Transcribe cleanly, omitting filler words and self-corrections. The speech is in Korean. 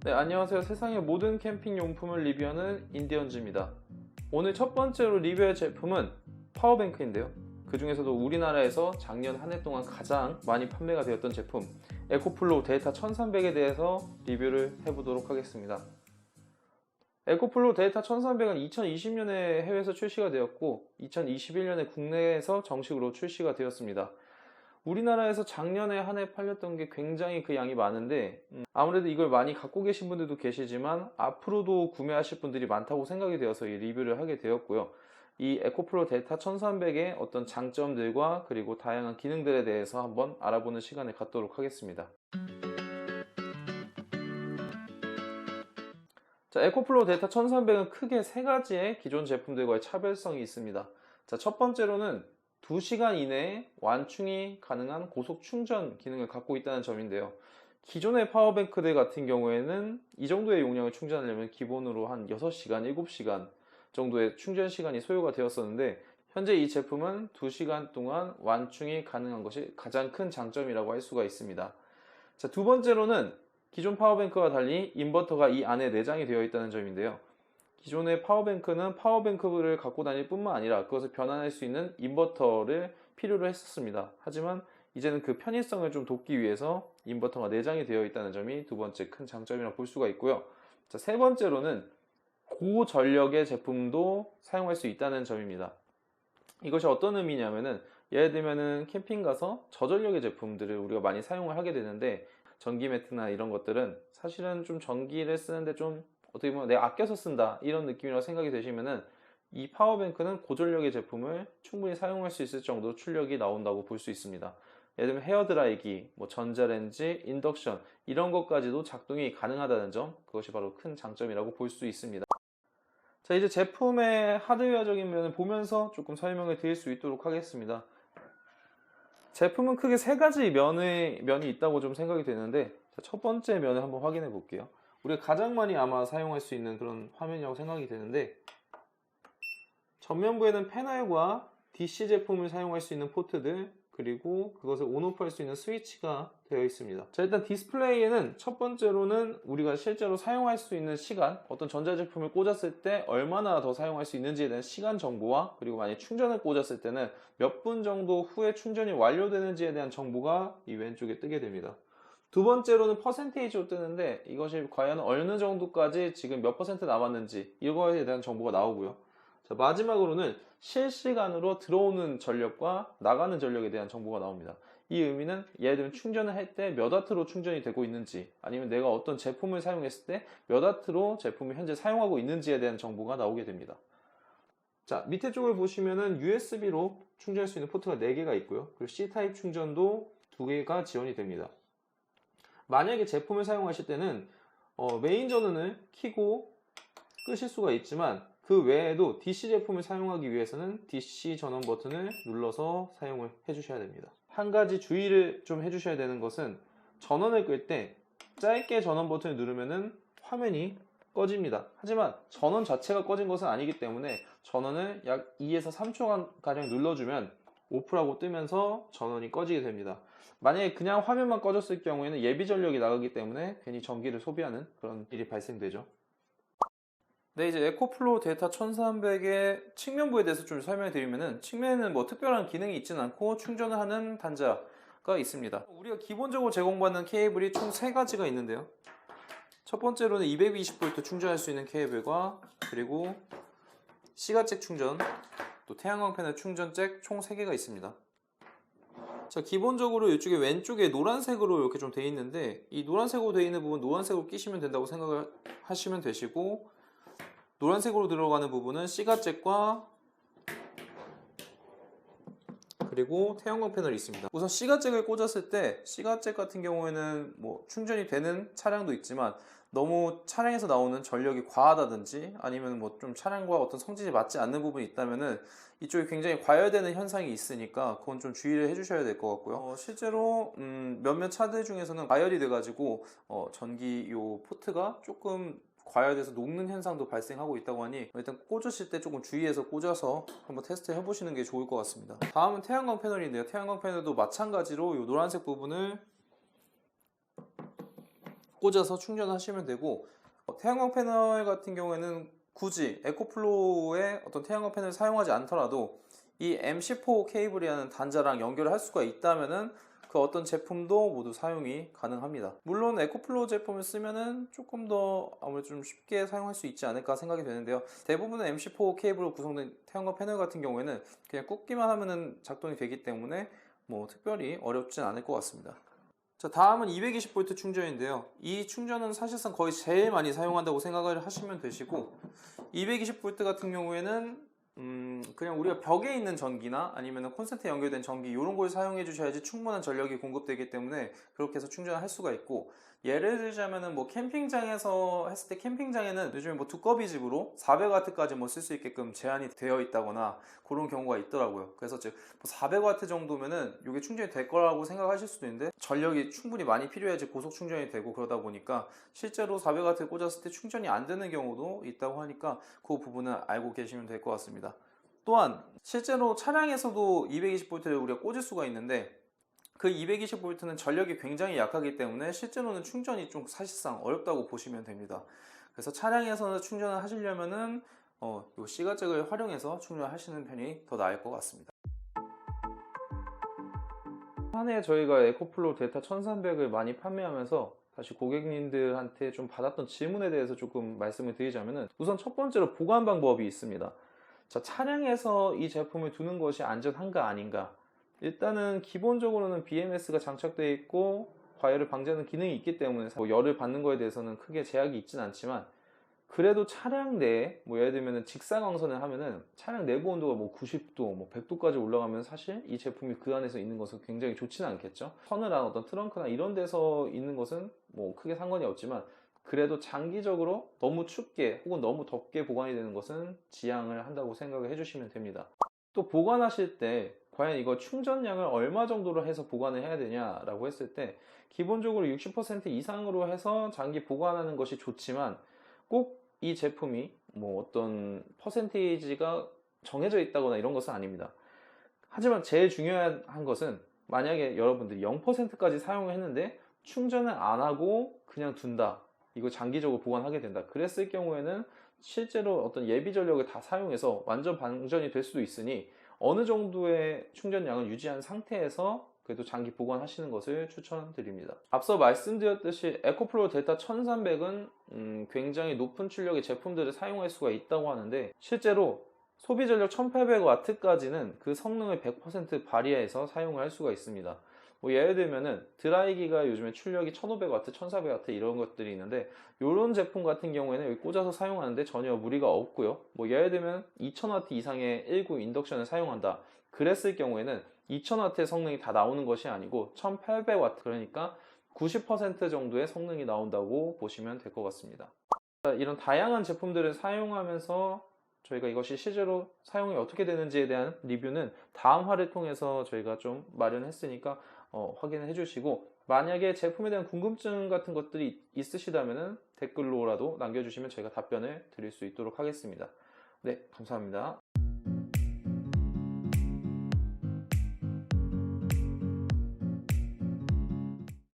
네, 안녕하세요. 세상의 모든 캠핑 용품을 리뷰하는 인디언즈입니다. 오늘 첫 번째로 리뷰할 제품은 파워뱅크인데요. 그 중에서도 우리나라에서 작년 한 해 동안 가장 많이 판매가 되었던 제품 에코플로우 데이터 1300에 대해서 리뷰를 해보도록 하겠습니다. 에코플로우 데이터 1300은 2020년에 해외에서 출시가 되었고 2021년에 국내에서 정식으로 출시가 되었습니다. 우리나라에서 작년에 한 해 팔렸던 게 굉장히 그 양이 많은데 아무래도 이걸 많이 갖고 계신 분들도 계시지만 앞으로도 구매하실 분들이 많다고 생각이 되어서 이 리뷰를 하게 되었고요. 이 에코플로우 데이터 1300의 어떤 장점들과 그리고 다양한 기능들에 대해서 한번 알아보는 시간을 갖도록 하겠습니다. 자, 에코플로우 데이터 1300은 크게 세 가지의 기존 제품들과의 차별성이 있습니다. 자, 첫 번째로는 2시간 이내에 완충이 가능한 고속 충전 기능을 갖고 있다는 점인데요. 기존의 파워뱅크들 같은 경우에는 이 정도의 용량을 충전하려면 기본으로 한 6시간, 7시간 정도의 충전 시간이 소요가 되었었는데 현재 이 제품은 2시간 동안 완충이 가능한 것이 가장 큰 장점이라고 할 수가 있습니다. 자, 두 번째로는 기존 파워뱅크와 달리 인버터가 이 안에 내장이 되어 있다는 점인데요. 기존의 파워뱅크는 파워뱅크를 갖고 다닐 뿐만 아니라 그것을 변환할 수 있는 인버터를 필요로 했었습니다. 하지만 이제는 그 편의성을 좀 돕기 위해서 인버터가 내장이 되어 있다는 점이 두 번째 큰 장점이라고 볼 수가 있고요. 자, 세 번째로는 고전력의 제품도 사용할 수 있다는 점입니다. 이것이 어떤 의미냐면은 예를 들면은 캠핑 가서 저전력의 제품들을 우리가 많이 사용을 하게 되는데 전기 매트나 이런 것들은 사실은 좀 전기를 쓰는데 좀 어떻게 보면 내가 아껴서 쓴다 이런 느낌이라고 생각이 되시면은 이 파워뱅크는 고전력의 제품을 충분히 사용할 수 있을 정도로 출력이 나온다고 볼 수 있습니다. 예를 들면 헤어드라이기, 전자레인지, 인덕션 이런 것까지도 작동이 가능하다는 점, 그것이 바로 큰 장점이라고 볼 수 있습니다. 자, 이제 제품의 하드웨어적인 면을 보면서 조금 설명을 드릴 수 있도록 하겠습니다. 제품은 크게 세 가지 면이 있다고 좀 생각이 되는데 첫 번째 면을 한번 확인해 볼게요. 우리가 가장 많이 아마 사용할 수 있는 그런 화면이라고 생각이 되는데 전면부에는 패널과 DC 제품을 사용할 수 있는 포트들 그리고 그것을 온오프 할 수 있는 스위치가 되어 있습니다. 자, 일단 디스플레이에는 첫 번째로는 우리가 실제로 사용할 수 있는 시간, 어떤 전자제품을 꽂았을 때 얼마나 더 사용할 수 있는지에 대한 시간 정보와 그리고 만약 충전을 꽂았을 때는 몇 분 정도 후에 충전이 완료되는지에 대한 정보가 이 왼쪽에 뜨게 됩니다. 두 번째로는 퍼센테이지로 뜨는데 이것이 과연 어느 정도까지 지금 몇 퍼센트 남았는지 이거에 대한 정보가 나오고요. 자, 마지막으로는 실시간으로 들어오는 전력과 나가는 전력에 대한 정보가 나옵니다. 이 의미는 예를 들면 충전을 할 때 몇 와트로 충전이 되고 있는지 아니면 내가 어떤 제품을 사용했을 때 몇 와트로 제품을 현재 사용하고 있는지에 대한 정보가 나오게 됩니다. 자, 밑에 쪽을 보시면은 USB로 충전할 수 있는 포트가 4개가 있고요. 그리고 C타입 충전도 2개가 지원이 됩니다. 만약에 제품을 사용하실 때는 메인 전원을 켜고 끄실 수가 있지만 그 외에도 DC 제품을 사용하기 위해서는 DC 전원 버튼을 눌러서 사용을 해주셔야 됩니다. 한 가지 주의를 좀 해주셔야 되는 것은 전원을 끌 때 짧게 전원 버튼을 누르면은 화면이 꺼집니다. 하지만 전원 자체가 꺼진 것은 아니기 때문에 전원을 약 2에서 3초 가량 눌러주면 오프라고 뜨면서 전원이 꺼지게 됩니다. 만약에 그냥 화면만 꺼졌을 경우에는 예비 전력이 나가기 때문에 괜히 전기를 소비하는 그런 일이 발생되죠. 네, 이제 에코플로우 데이터 1300의 측면부에 대해서 좀 설명해 드리면은 측면에는 뭐 특별한 기능이 있진 않고 충전을 하는 단자가 있습니다. 우리가 기본적으로 제공받는 케이블이 총 3가지가 있는데요. 첫 번째로는 220V 충전할 수 있는 케이블과 그리고 C가잭 충전, 또 태양광 패널 충전 잭 총 3개가 있습니다. 자, 기본적으로 이쪽에 왼쪽에 노란색으로 이렇게 좀 되어 있는데 이 노란색으로 되어 있는 부분 노란색으로 끼시면 된다고 생각을 하시면 되시고 노란색으로 들어가는 부분은 C가잭과 그리고 태양광 패널이 있습니다. 우선 C가잭을 꽂았을 때 C가잭 같은 경우에는 뭐 충전이 되는 차량도 있지만 너무 차량에서 나오는 전력이 과하다든지 아니면 뭐 좀 차량과 어떤 성질이 맞지 않는 부분이 있다면은 이쪽이 굉장히 과열되는 현상이 있으니까 그건 좀 주의를 해주셔야 될 것 같고요. 실제로 몇몇 차들 중에서는 과열이 돼가지고 전기 요 포트가 조금 과열돼서 녹는 현상도 발생하고 있다고 하니 일단 꽂으실 때 조금 주의해서 꽂아서 한번 테스트 해보시는 게 좋을 것 같습니다. 다음은 태양광 패널인데요. 태양광 패널도 마찬가지로 이 노란색 부분을 꽂아서 충전하시면 되고, 태양광 패널 같은 경우에는 굳이 에코플로우의 어떤 태양광 패널을 사용하지 않더라도 이 M14 케이블이라는 단자랑 연결을 할 수가 있다면은 그 어떤 제품도 모두 사용이 가능합니다. 물론 에코플로우 제품을 쓰면은 조금 더 아무래도 좀 쉽게 사용할 수 있지 않을까 생각이 되는데요. 대부분의 M14 케이블로 구성된 태양광 패널 같은 경우에는 그냥 꽂기만 하면은 작동이 되기 때문에 뭐 특별히 어렵진 않을 것 같습니다. 자, 다음은 220V 충전인데요. 이 충전은 사실상 거의 제일 많이 사용한다고 생각을 하시면 되시고, 220V 같은 경우에는 그냥 우리가 벽에 있는 전기나 아니면 콘센트에 연결된 전기 이런 걸 사용해 주셔야지 충분한 전력이 공급되기 때문에 그렇게 해서 충전을 할 수가 있고, 예를 들자면은 뭐 캠핑장에서 했을 때, 캠핑장에는 요즘에 뭐 두꺼비 집으로 400W까지 뭐 쓸 수 있게끔 제한이 되어 있다거나 그런 경우가 있더라고요. 그래서 즉 400W 정도면은 이게 충전이 될 거라고 생각하실 수도 있는데, 전력이 충분히 많이 필요해야지 고속 충전이 되고, 그러다 보니까 실제로 400W 꽂았을 때 충전이 안 되는 경우도 있다고 하니까 그 부분은 알고 계시면 될 것 같습니다. 또한 실제로 차량에서도 220V를 우리가 꽂을 수가 있는데, 그 220V는 전력이 굉장히 약하기 때문에 실제로는 충전이 좀 사실상 어렵다고 보시면 됩니다. 그래서 차량에서는 충전을 하시려면은 이 C가잭을 활용해서 충전하시는 편이 더 나을 것 같습니다. 한 해 저희가 에코플로우 델타 1300을 많이 판매하면서 다시 고객님들한테 좀 받았던 질문에 대해서 조금 말씀을 드리자면은, 우선 첫 번째로 보관 방법이 있습니다. 자, 차량에서 이 제품을 두는 것이 안전한가 아닌가. 일단은 기본적으로는 BMS가 장착되어 있고 과열을 방지하는 기능이 있기 때문에 뭐 열을 받는 거에 대해서는 크게 제약이 있진 않지만, 그래도 차량 내에 뭐 예를 들면 직사광선을 하면은 차량 내부 온도가 뭐 90도, 뭐 100도까지 올라가면 사실 이 제품이 그 안에서 있는 것은 굉장히 좋지는 않겠죠. 서늘한 어떤 트렁크나 이런 데서 있는 것은 뭐 크게 상관이 없지만, 그래도 장기적으로 너무 춥게 혹은 너무 덥게 보관이 되는 것은 지양을 한다고 생각을 해주시면 됩니다. 또 보관하실 때 과연 이거 충전량을 얼마 정도로 해서 보관을 해야 되냐라고 했을 때, 기본적으로 60% 이상으로 해서 장기 보관하는 것이 좋지만, 꼭 이 제품이 뭐 어떤 퍼센테이지가 정해져 있다거나 이런 것은 아닙니다. 하지만 제일 중요한 것은, 만약에 여러분들이 0%까지 사용을 했는데 충전을 안 하고 그냥 둔다, 이거 장기적으로 보관하게 된다, 그랬을 경우에는 실제로 어떤 예비 전력을 다 사용해서 완전 방전이 될 수도 있으니, 어느 정도의 충전량을 유지한 상태에서 그래도 장기 보관하시는 것을 추천드립니다. 앞서 말씀드렸듯이 에코플로우 델타 1300은 굉장히 높은 출력의 제품들을 사용할 수가 있다고 하는데, 실제로 소비 전력 1800W까지는 그 성능을 100% 발휘해서 사용을 할 수가 있습니다. 뭐 예를 들면은 드라이기가 요즘에 출력이 1500W, 1400W 이런 것들이 있는데, 이런 제품 같은 경우에는 여기 꽂아서 사용하는데 전혀 무리가 없고요. 뭐 예를 들면 2000W 이상의 19 인덕션을 사용한다, 그랬을 경우에는 2000W의 성능이 다 나오는 것이 아니고 1800W, 그러니까 90% 정도의 성능이 나온다고 보시면 될 것 같습니다. 이런 다양한 제품들을 사용하면서 저희가 이것이 실제로 사용이 어떻게 되는지에 대한 리뷰는 다음 화를 통해서 저희가 좀 마련했으니까 확인을 해주시고, 만약에 제품에 대한 궁금증 같은 것들이 있으시다면 댓글로라도 남겨주시면 저희가 답변을 드릴 수 있도록 하겠습니다. 네, 감사합니다.